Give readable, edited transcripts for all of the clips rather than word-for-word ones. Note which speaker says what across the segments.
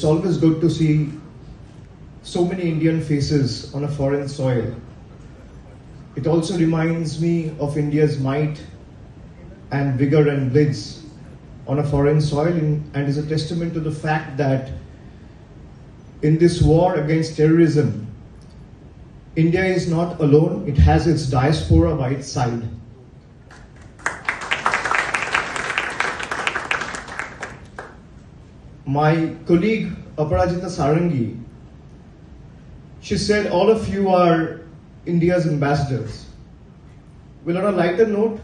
Speaker 1: it's always good to see so many Indian faces on a foreign soil. It also reminds me of India's might and vigor and blitz on a foreign soil, and is a testament to the fact that in this war against terrorism, India is not alone. It has its diaspora by its side. My colleague Aparajita Sarangi, she said all of you are India's ambassadors. Well, on a lighter note,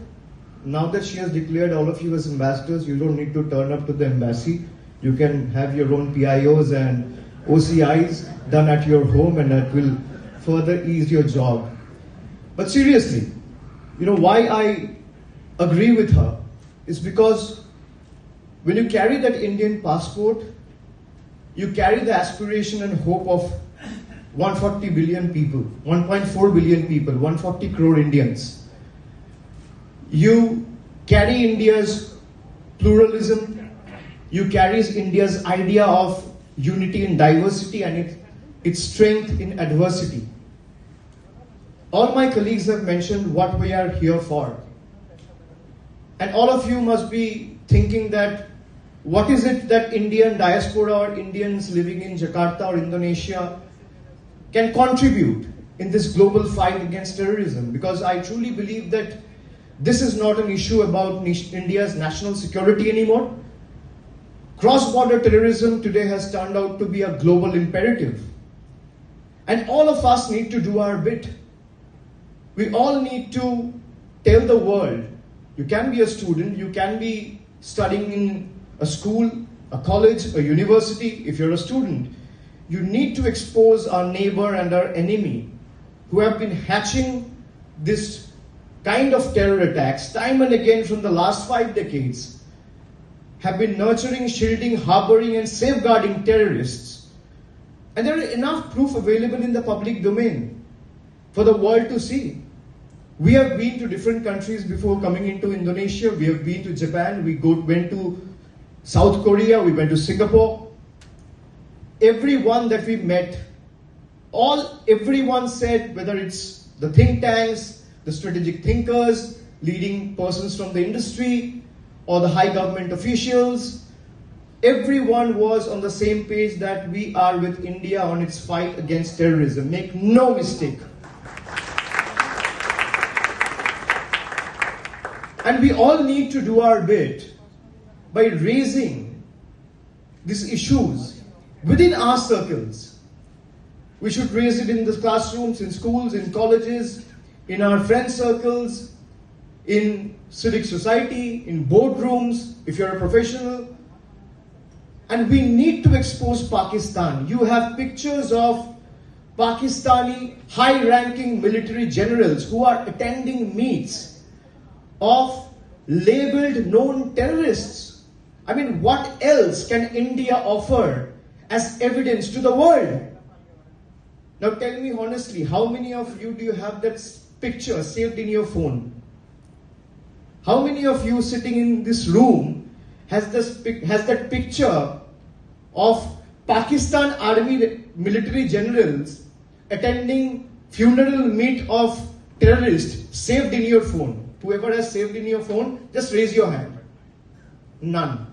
Speaker 1: now that she has declared all of you as ambassadors, you don't need to turn up to the embassy. You can have your own PIOs and OCIs done at your home, and that will further ease your job. But seriously, why I agree with her is because when you carry that Indian passport, you carry the aspiration and hope of 140 billion people, 1.4 billion people, 140 crore Indians. You carry India's pluralism, you carry India's idea of unity in diversity and its strength in adversity. All my colleagues have mentioned what we are here for. And all of you must be thinking that what is it that Indian diaspora or Indians living in Jakarta or Indonesia can contribute in this global fight against terrorism? Because I truly believe that this is not an issue about India's national security anymore. Cross-border terrorism today has turned out to be a global imperative. And all of us need to do our bit. We all need to tell the world, you can be a student, you can be studying in a school, a college, a university. If you're a student, you need to expose our neighbor and our enemy who have been hatching this kind of terror attacks time and again from the last 5 decades, have been nurturing, shielding, harboring and safeguarding terrorists. And there is enough proof available in the public domain for the world to see. We have been to different countries before coming into Indonesia. We have been to Japan, went to South Korea, we went to Singapore. Everyone that we met, everyone said, whether it's the think tanks, the strategic thinkers, leading persons from the industry, or the high government officials, everyone was on the same page that we are with India on its fight against terrorism. Make no mistake. And we all need to do our bit by raising these issues within our circles. We should raise it in the classrooms, in schools, in colleges, in our friend circles, in civic society, in boardrooms, if you're a professional. And we need to expose Pakistan. You have pictures of Pakistani high-ranking military generals who are attending meets of labeled known terrorists. I mean, what else can India offer as evidence to the world? Now tell me honestly, how many of you do you have that picture saved in your phone? How many of you sitting in this room has that picture of Pakistan army military generals attending funeral meet of terrorists saved in your phone? Whoever has saved in your phone, just raise your hand. None.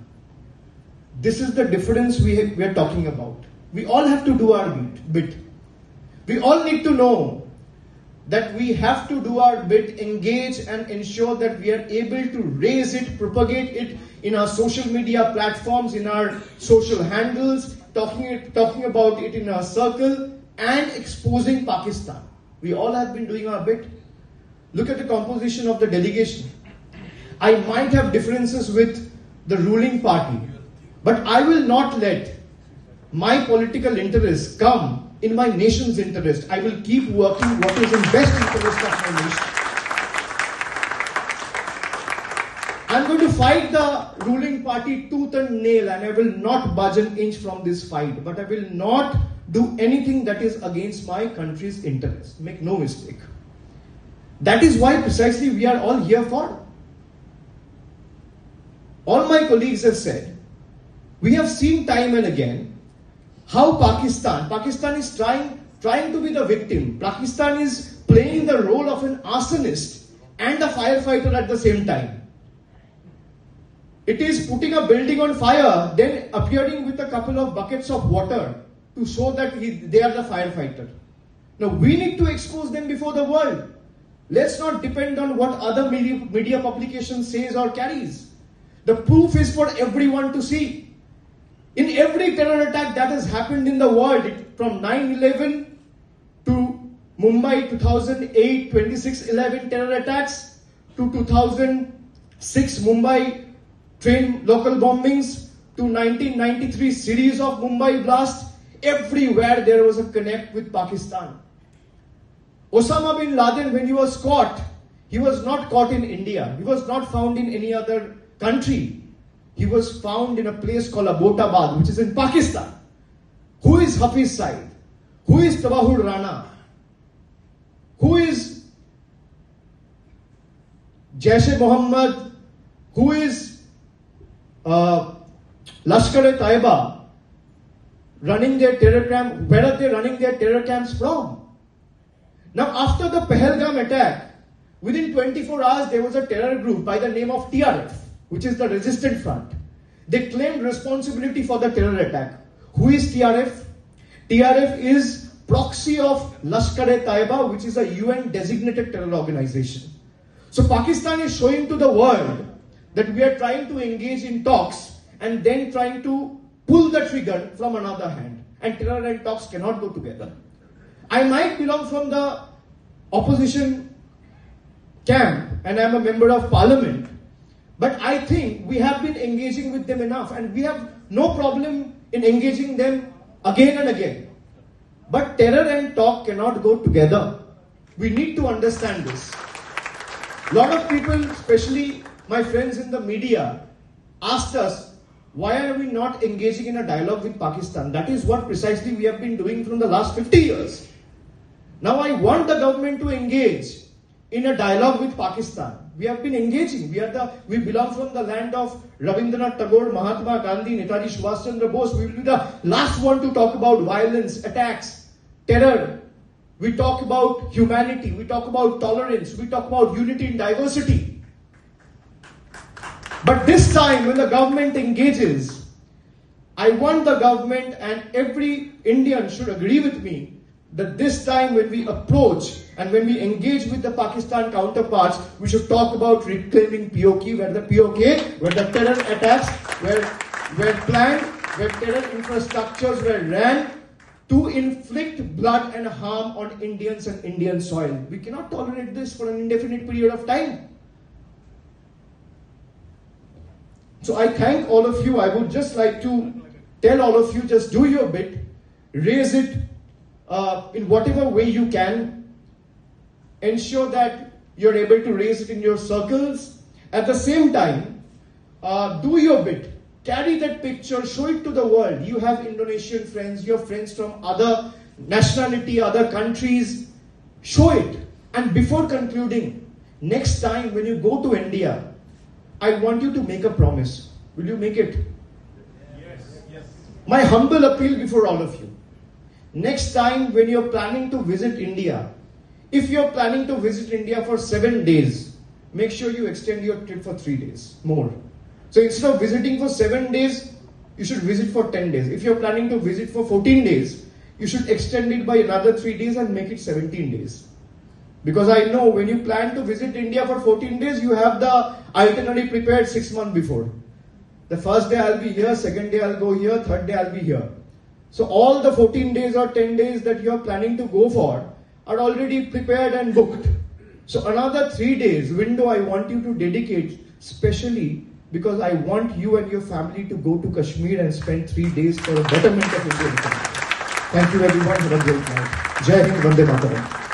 Speaker 1: This is the difference we are talking about. We all have to do our bit. We all need to know that we have to do our bit, engage and ensure that we are able to raise it, propagate it in our social media platforms, in our social handles, talking about it in our circle and exposing Pakistan. We all have been doing our bit. Look at the composition of the delegation. I might have differences with the ruling party, but I will not let my political interests come in my nation's interest. I will keep working what is in best interest of my nation. I'm going to fight the ruling party tooth and nail, and I will not budge an inch from this fight, but I will not do anything that is against my country's interest. Make no mistake. That is why precisely we are all here for. All my colleagues have said, we have seen time and again how Pakistan is trying to be the victim. Pakistan is playing the role of an arsonist and a firefighter at the same time. It is putting a building on fire, then appearing with a couple of buckets of water to show that they are the firefighter. Now we need to expose them before the world. Let's not depend on what other media publication says or carries. The proof is for everyone to see. In every terror attack that has happened in the world, from 9/11 to Mumbai 2008, 26/11 terror attacks, to 2006 Mumbai train local bombings, to 1993 series of Mumbai blasts, everywhere there was a connect with Pakistan. Osama bin Laden, when he was caught, he was not caught in India. He was not found in any other country. He was found in a place called Abbottabad, which is in Pakistan. Who is Hafiz Saeed? Who is Tabahur Rana? Who is Jaish-e-Mohammed? Who is Lashkar-e-Taiba running their terror camp? Where are they running their terror camps from? Now, after the Pahalgam attack, within 24 hours, there was a terror group by the name of TRF, which is the Resistance Front. They claimed responsibility for the terror attack. Who is TRF? TRF is proxy of Lashkar-e-Taiba, which is a UN designated terror organization. So Pakistan is showing to the world that we are trying to engage in talks and then trying to pull the trigger from another hand. And terror and talks cannot go together. I might belong from the opposition camp and I am a member of parliament. But I think we have been engaging with them enough and we have no problem in engaging them again and again. But terror and talk cannot go together. We need to understand this. A lot of people, especially my friends in the media, asked us, why are we not engaging in a dialogue with Pakistan? That is what precisely we have been doing from the last 50 years. Now I want the government to engage in a dialogue with Pakistan. We have been engaging. We belong from the land of Rabindranath Tagore, Mahatma Gandhi, Netaji Subhash Chandra Bose. We will be the last one to talk about violence, attacks, terror. We talk about humanity. We talk about tolerance. We talk about unity in diversity. But this time when the government engages, I want the government and every Indian should agree with me that this time when we approach and when we engage with the Pakistan counterparts, we should talk about reclaiming POK, where the terror attacks were planned, where terror infrastructures were ran to inflict blood and harm on Indians and Indian soil. We cannot tolerate this for an indefinite period of time. So I thank all of you. I would just like to tell all of you, just do your bit, raise it in whatever way you can. Ensure that you're able to raise it in your circles. At the same time, do your bit. Carry that picture, show it to the world. You have Indonesian friends, you have friends from other nationality, other countries. Show it. And before concluding, next time when you go to India, I want you to make a promise. Will you make it? Yes. Yes. My humble appeal before all of you. Next time when you're planning to visit India, if you're planning to visit India for 7 days, make sure you extend your trip for 3 days more. So instead of visiting for 7 days, you should visit for 10 days. If you're planning to visit for 14 days, you should extend it by another 3 days and make it 17 days. Because I know when you plan to visit India for 14 days, you have the itinerary prepared 6 months before. The first day I'll be here, second day I'll go here, third day I'll be here. So all the 14 days or 10 days that you're planning to go for are already prepared and booked. So another 3 days window I want you to dedicate, specially because I want you and your family to go to Kashmir and spend 3 days for the betterment of Indian country. Thank you everyone. Have a great night. Jai Hind, Vande Mataram.